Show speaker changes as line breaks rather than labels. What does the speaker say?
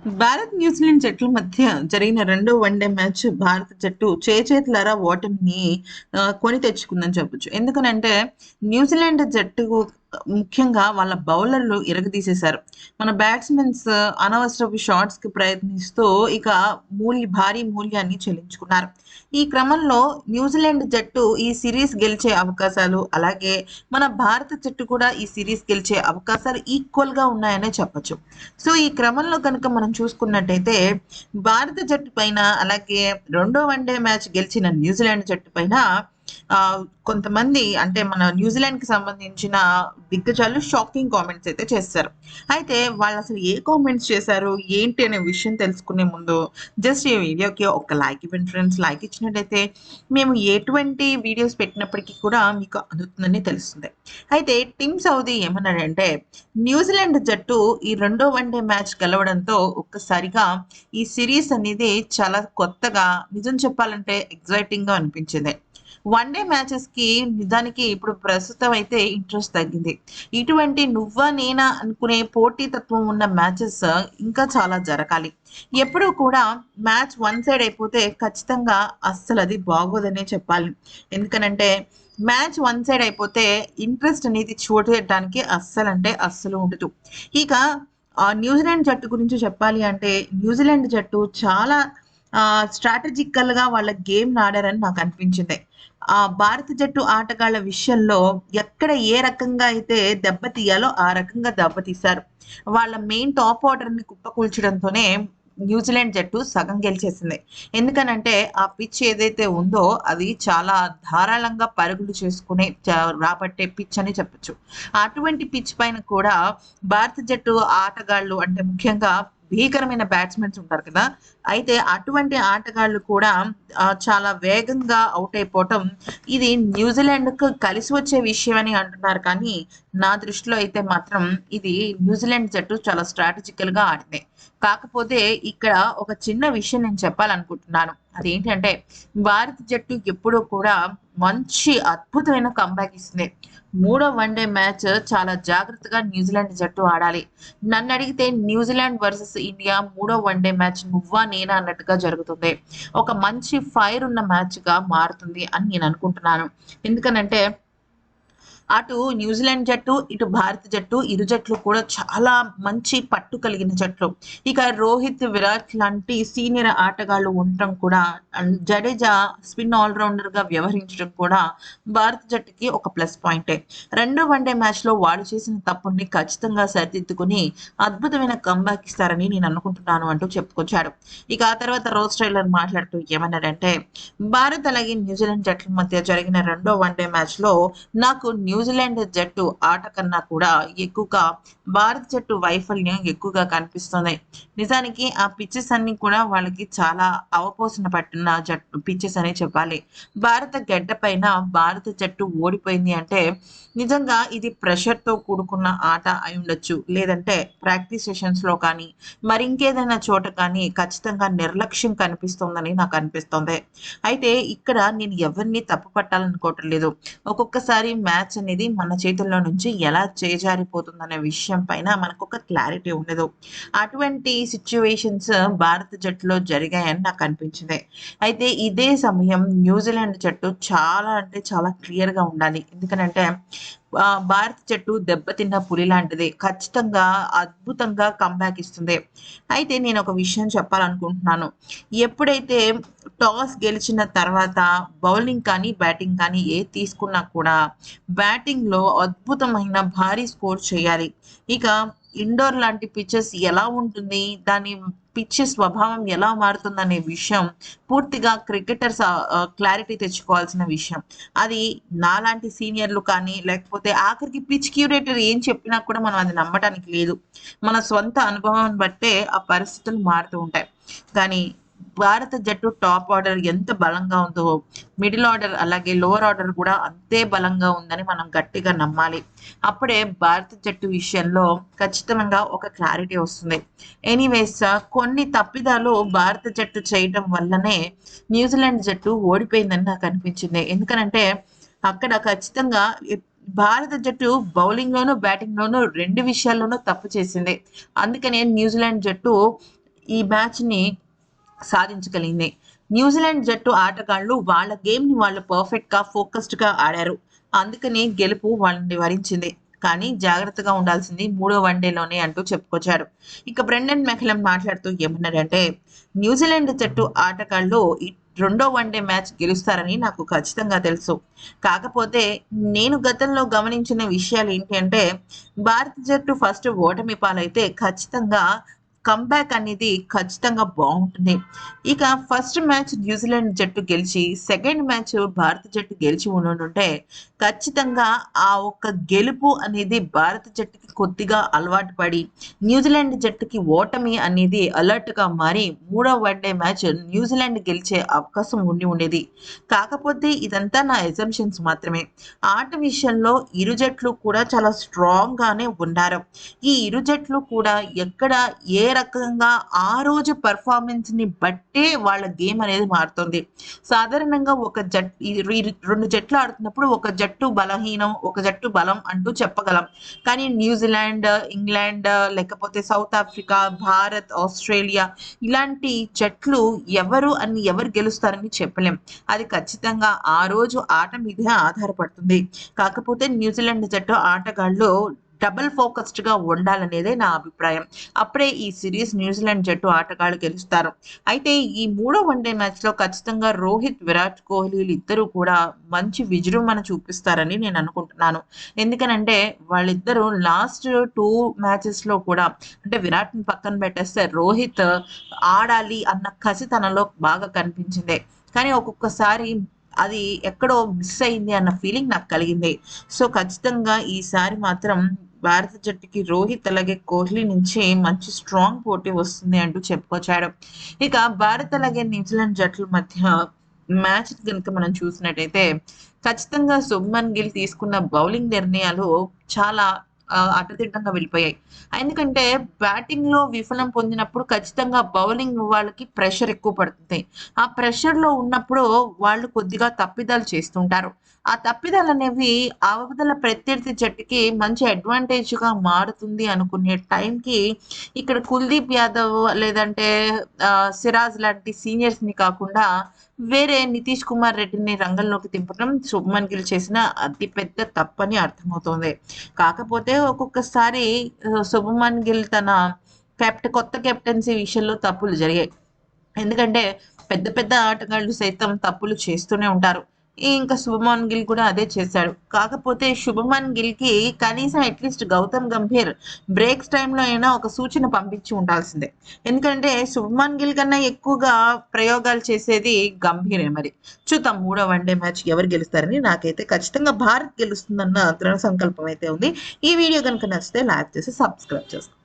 Bharat New Zealand జట్ల మధ్య జరిగిన రెండో వన్‌డే మ్యాచ్ భారత జట్టు చేజేతులారా ఓటమిని కొని తెచ్చుకుందని చెప్పొచ్చు. ఎందుకనంటే న్యూజిలాండ్ జట్టు ముఖ్యంగా వాళ్ళ బౌలర్లు ఇరగదీసేశారు. మన బ్యాట్స్‌మెన్స్ అనవసరపు షాట్స్‌కి ప్రయత్నిస్తూ ఇక భారీ మూల్యాన్ని చెల్లించుకున్నారు. ఈ క్రమంలో న్యూజిలాండ్ జట్టు ఈ సీరీస్ గెలిచే అవకాశాలు, అలాగే మన భారత జట్టు కూడా ఈ సీరీస్ గెలిచే అవకాశాలు ఈక్వల్‌గా ఉన్నాయనే చెప్పొచ్చు. సో, ఈ క్రమంలో కనుక మనం చూసుకున్నట్టయితే భారత జట్టు పైన, అలాగే రెండో వన్‌డే మ్యాచ్ గెలిచిన న్యూజిలాండ్ జట్టు పైన కొంతమంది అంటే మన న్యూజిలాండ్‌కి సంబంధించిన దిగ్గజాలు షాకింగ్ కామెంట్స్ అయితే చేశారు. అయితే వాళ్ళసలు ఏ కామెంట్స్ చేశారు, ఏంటి అనే విషయం తెలుసుకునే ముందు జస్ట్ ఈ వీడియోకి ఒక లైక్ ఇవ్వండి ఫ్రెండ్స్. లైక్ ఇచ్చినట్టయితే మేము ఎటువంటి వీడియోస్ పెట్టినప్పటికీ కూడా మీకు అందుతుందని తెలుస్తుంది. అయితే టిమ్ సౌదీ ఏమన్నాడంటే, న్యూజిలాండ్ జట్టు ఈ రెండో వన్‌డే మ్యాచ్ గెలవడంతో ఒక్కసారిగా ఈ సీరీస్ అనేది చాలా కొత్తగా, నిజం చెప్పాలంటే ఎక్సైటింగ్‌గా అనిపించింది. వన్‌డే మ్యాచెస్‌కి నిజానికి ఇప్పుడు ప్రస్తుతం అయితే ఇంట్రెస్ట్ తగ్గింది. ఇటువంటి నువ్వా నేనా అనుకునే పోటీతత్వం ఉన్న మ్యాచెస్ ఇంకా చాలా జరగాలి. ఎప్పుడూ కూడా మ్యాచ్ వన్ సైడ్ అయిపోతే ఖచ్చితంగా అస్సలది బాగోదనే చెప్పాలి. ఎందుకనంటే మ్యాచ్ వన్ సైడ్ అయిపోతే ఇంట్రెస్ట్ అనేది చూడడానికి అస్సలంటే అస్సలు ఉండదు. ఇక న్యూజిలాండ్ జట్టు గురించి చెప్పాలి అంటే న్యూజిలాండ్ జట్టు చాలా స్ట్రాటజికల్‌గా వాళ్ళ గేమ్‌ని ఆడారని నాకనిపించింది. భారత జట్టు ఆటగాళ్ళ విషయంలో ఎక్కడ ఏ రకంగా అయితే దెబ్బతీయాలో ఆ రకంగా దెబ్బతీశారు. వాళ్ళ మెయిన్ టాప్ ఆర్డర్‌ని కుప్పకూల్చడంతోనే న్యూజిలాండ్ జట్టు సగం గెలిచేసింది. ఎందుకనంటే ఆ పిచ్ ఏదైతే ఉందో అది చాలా ధారాళంగా పరుగులు చేసుకునే రాబట్టే పిచ్ అని చెప్పొచ్చు. అటువంటి పిచ్ పైన కూడా భారత జట్టు ఆటగాళ్ళు అంటే ముఖ్యంగా భీకరమైన బ్యాట్స్‌మెన్స్ ఉంటారు కదా! అయితే అటువంటి ఆటగాళ్ళు కూడా చాలా వేగంగా ఔట్ అయిపోవటం ఇది న్యూజిలాండ్‌కు కలిసి వచ్చే విషయం అని అంటున్నారు. కానీ నా దృష్టిలో అయితే మాత్రం ఇది న్యూజిలాండ్ జట్టు చాలా స్ట్రాటజికల్‌గా ఆడింది. కాకపోతే ఇక్కడ ఒక చిన్న విషయం నేను చెప్పాలనుకుంటున్నాను. అదేంటంటే భారత జట్టు ఎప్పుడూ కూడా మంచి అద్భుతమైన కమ్‌బ్యాక్ ఇస్తుంది. మూడో వన్‌డే మ్యాచ్ చాలా జాగ్రత్తగా న్యూజిలాండ్ జట్టు ఆడాలి. నన్నడిగితే న్యూజిలాండ్ వర్సెస్ ఇండియా మూడో వన్‌డే మ్యాచ్ నువ్వా నేనా అన్నట్టుగా జరుగుతుంది. ఒక మంచి ఫైర్ ఉన్న మ్యాచ్‌గా మారుతుంది అని నేను అనుకుంటున్నాను. ఎందుకనంటే అటు న్యూజిలాండ్ జట్టు, ఇటు భారత జట్టు ఇరు జట్లు కూడా చాలా మంచి పట్టు కలిగిన జట్లు. ఇక రోహిత్, విరాట్ లాంటి సీనియర్ ఆటగాళ్ళు ఉండటం కూడా జడేజా స్పిన్ ఆల్ రౌండర్‌గా వ్యవహరించడం కూడా భారత జట్టుకి ఒక ప్లస్ పాయింటే. రెండో వన్‌డే మ్యాచ్‌లో వాళ్ళు చేసిన తప్పుల్ని ఖచ్చితంగా సరిదిద్దుకొని అద్భుతమైన కమ్‌బ్యాక్ ఇస్తారని నేను అనుకుంటున్నాను అంటూ చెప్పుకొచ్చాడు. ఇక ఆ తర్వాత రోజ్ టైలర్ మాట్లాడుతూ ఏమన్నాడంటే, భారత్ అలాగే న్యూజిలాండ్ జట్ల మధ్య జరిగిన రెండో వన్‌డే మ్యాచ్‌లో నాకు న్యూజిలాండ్ జట్టు ఆట కన్నా కూడా ఎక్కువగా భారత జట్టు వైఫల్యం ఎక్కువగా కనిపిస్తుంది. నిజానికి ఆ పిచెస్ అన్నీ కూడా వాళ్ళకి చాలా అవపోసన పట్టిన జట్టు పిచెస్ అనే చెప్పాలి. భారత గడ్డ పైన భారత జట్టు ఓడిపోయింది అంటే నిజంగా ఇది ప్రెషర్‌తో కూడుకున్న ఆట అయ్యుండొచ్చు. లేదంటే ప్రాక్టీస్ సెషన్స్‌లో కానీ, మరింకేదైనా చోట కానీ ఖచ్చితంగా నిర్లక్ష్యం కనిపిస్తోందని నాకనిపిస్తోంది. అయితే ఇక్కడ నేను ఎవరిని తప్పు పట్టాలనుకోవటం లేదు. ఒక్కొక్కసారి మ్యాచ్ అనేది మన చేతుల్లో నుంచి ఎలా చేజారిపోతుందనే విషయం పైన మనకొక క్లారిటీ ఉండదు. అటువంటి సిట్యుయేషన్స్ భారత జట్టులో జరిగాయని నాకనిపించింది. అయితే ఇదే సమయం న్యూజిలాండ్ జట్టు చాలా అంటే చాలా క్లియర్‌గా ఉండాలి. ఎందుకనంటే భారత జట్టు దెబ్బతిన్న పులి లాంటిది. ఖచ్చితంగా అద్భుతంగా కమ్‌బ్యాక్ ఇస్తుంది. అయితే నేనొక విషయం చెప్పాలనుకుంటున్నాను. ఎప్పుడైతే టాస్ గెలిచిన తర్వాత బౌలింగ్ కానీ, బ్యాటింగ్ కానీ ఏది తీసుకున్నా కూడా బ్యాటింగ్‌లో అద్భుతమైన భారీ స్కోర్ చేయాలి. ఇక ఇండోర్ లాంటి పిచెస్ ఎలా ఉంటుంది? దాని పిచ్ స్వభావం ఎలా మారుతుందనే విషయం పూర్తిగా క్రికెటర్స్ క్లారిటీ తెచ్చుకోవాల్సిన విషయం. అది నాలాంటి సీనియర్‌లు కానీ, లేకపోతే ఆఖరికి పిచ్ క్యూరేటర్ ఏం చెప్పినా కూడా మనం అది నమ్మటానికి లేదు. మన స్వంత అనుభవం బట్టే ఆ పరిస్థితులు మారుతూ ఉంటాయి. కానీ భారత జట్టు టాప్ ఆర్డర్ ఎంత బలంగా ఉందో, మిడిల్ ఆర్డర్ అలాగే లోవర్ ఆర్డర్ కూడా అంతే బలంగా ఉందని మనం గట్టిగా నమ్మాలి. అప్పుడే భారత జట్టు విషయంలో ఖచ్చితంగా ఒక క్లారిటీ వస్తుంది. ఎనీవేస్ కొన్ని తప్పిదాలు భారత జట్టు చేయటం వల్లనే న్యూజిలాండ్ జట్టు ఓడిపోయిందని నాకనిపించింది. ఎందుకనంటే అక్కడ ఖచ్చితంగా భారత జట్టు బౌలింగ్‌లోనూ, బ్యాటింగ్‌లోనూ 2 విషయాల్లోనూ తప్పు చేసింది. అందుకనే న్యూజిలాండ్ జట్టు ఈ మ్యాచ్ని సాధించగలిగింది. న్యూజిలాండ్ జట్టు ఆటగాళ్లు వాళ్ళ గేమ్‌ని వాళ్ళు పర్ఫెక్ట్‌గా, ఫోకస్డ్‌గా ఆడారు. అందుకని గెలుపు వాళ్ళని వరించింది. కానీ జాగ్రత్తగా ఉండాల్సింది మూడో వన్‌డేలోనే అంటూ చెప్పుకొచ్చాడు. ఇక బ్రెండన్ మెకలం మాట్లాడుతూ ఏమన్నాడంటే, న్యూజిలాండ్ జట్టు ఆటగాళ్లు ఈ రెండో వన్‌డే మ్యాచ్ గెలుస్తారని నాకు ఖచ్చితంగా తెలుసు. కాకపోతే నేను గతంలో గమనించిన విషయాలు ఏంటి అంటే, భారత జట్టు ఫస్ట్ ఓటమి పాలైతే ఖచ్చితంగా కంబ్యాక్ అనేది ఖచ్చితంగా బావుంటుంది. ఇక ఫస్ట్ మ్యాచ్ న్యూజిలాండ్ జట్టు గెలిచి, సెకండ్ మ్యాచ్ భారత జట్టు గెలిచి ఉండుంటే ఖచ్చితంగా ఆ ఒక్క గెలుపు అనేది భారత జట్టుకి కొద్దిగా అలవాటు పడి, న్యూజిలాండ్ జట్టుకి ఓటమి అనేది అలర్ట్‌గా మారి, మూడో వన్‌డే మ్యాచ్ న్యూజిలాండ్ గెలిచే అవకాశం ఉండేది. కాకపోతే ఇదంతా నా అజంప్షన్స్ మాత్రమే. ఆట విషయంలో ఇరు జట్లు కూడా చాలా స్ట్రాంగ్‌గానే ఉన్నారు. ఈ ఇరు జట్లు కూడా ఎక్కడ ఏ రకంగా ఆ రోజు పెర్ఫార్మెన్స్‌ని బట్టే వాళ్ళ గేమ్ అనేది మారుతుంది. సాధారణంగా ఒక రెండు జట్లు ఆడుతున్నప్పుడు ఒక జట్టు బలహీనం, ఒక జట్టు బలం అంటూ చెప్పగలం. కానీ న్యూజిలాండ్, ఇంగ్లాండ్ లేకపోతే సౌత్ ఆఫ్రికా, భారత్, ఆస్ట్రేలియా ఇలాంటి జట్లు ఎవరు గెలుస్తారని చెప్పలేం. అది ఖచ్చితంగా ఆ రోజు ఆట మీదే ఆధారపడుతుంది. కాకపోతే న్యూజిలాండ్ జట్టు ఆటగాళ్ళు డబుల్ ఫోకస్డ్‌గా ఉండాలనేదే నా అభిప్రాయం. అప్పుడే ఈ సీరీస్ న్యూజిలాండ్ జట్టు ఆటగాళ్ళు గెలుస్తారు. అయితే ఈ మూడో వన్‌డే మ్యాచ్‌లో ఖచ్చితంగా రోహిత్, విరాట్ కోహ్లీలు ఇద్దరూ కూడా మంచి విజృంభణ చూపిస్తారని నేను అనుకుంటున్నాను. ఎందుకనంటే వాళ్ళిద్దరూ లాస్ట్ 2 మ్యాచెస్‌లో కూడా అంటే విరాట్‌ని పక్కన పెట్టేస్తే రోహిత్ ఆడాలి అన్న కసి తనలో బాగా కనిపించింది. కానీ ఒక్కొక్కసారి అది ఎక్కడో మిస్ అయింది అన్న ఫీలింగ్ నాకు కలిగింది. సో, ఖచ్చితంగా ఈసారి మాత్రం భారత జట్టుకి రోహిత్ అలాగే కోహ్లీ నుంచి మంచి స్ట్రాంగ్ పోటీ వస్తుంది అంటూ చెప్పుకొచ్చాడు. ఇక భారత్ అలాగే న్యూజిలాండ్ జట్ల మధ్య మ్యాచ్ గనుక మనం చూసినట్టయితే ఖచ్చితంగా శుభ్మన్ గిల్ తీసుకున్న బౌలింగ్ నిర్ణయాలు చాలా అడ్డదిడ్డంగా వెళ్ళిపోయాయి. ఎందుకంటే బ్యాటింగ్‌లో విఫలం పొందినప్పుడు ఖచ్చితంగా బౌలింగ్ వాళ్ళకి ప్రెషర్ ఎక్కువ పడుతుంది. ఆ ప్రెషర్‌లో ఉన్నప్పుడు వాళ్ళు కొద్దిగా తప్పిదాలు చేస్తుంటారు. ఆ తప్పిదాలనేవి అవతల ప్రత్యర్థి జట్టుకి మంచి అడ్వాంటేజ్‌గా మారుతుంది అనుకునే టైంకి ఇక్కడ కుల్దీప్ యాదవ్ లేదంటే సిరాజ్ లాంటి సీనియర్స్‌ని కాకుండా వేరే నితీష్ కుమార్ రెడ్డిని రంగంలోకి దింపడం శుభ్మన్ గిల్ చేసిన అతి పెద్ద తప్పని అర్థమవుతోంది. కాకపోతే ఒక్కొక్కసారి శుభమన్ గిల్ తన కొత్త కెప్టెన్సీ విషయంలో తప్పులు జరిగాయి. ఎందుకంటే పెద్ద పెద్ద ఆటగాళ్ళు సైతం తప్పులు చేస్తూనే ఉంటారు. ఇంకా శుభమన్ గిల్ కూడా అదే చేశాడు. కాకపోతే శుభమన్ గిల్‌కి కనీసం అట్‌లీస్ట్ గౌతమ్ గంభీర్ బ్రేక్స్ టైమ్‌లో అయినా ఒక సూచన పంపించి ఉండాల్సిందే. ఎందుకంటే శుభమన్ గిల్ కన్నా ఎక్కువగా ప్రయోగాలు చేసేది గంభీరే మరి. చూద్దాం మూడో వన్‌డే మ్యాచ్ ఎవరు గెలుస్తారని. నాకైతే ఖచ్చితంగా భారత్ గెలుస్తుందన్న దృఢ సంకల్పం అయితే ఉంది. ఈ వీడియో గనుక నచ్చితే లైక్ చేసి సబ్స్క్రైబ్ చేసుకోండి.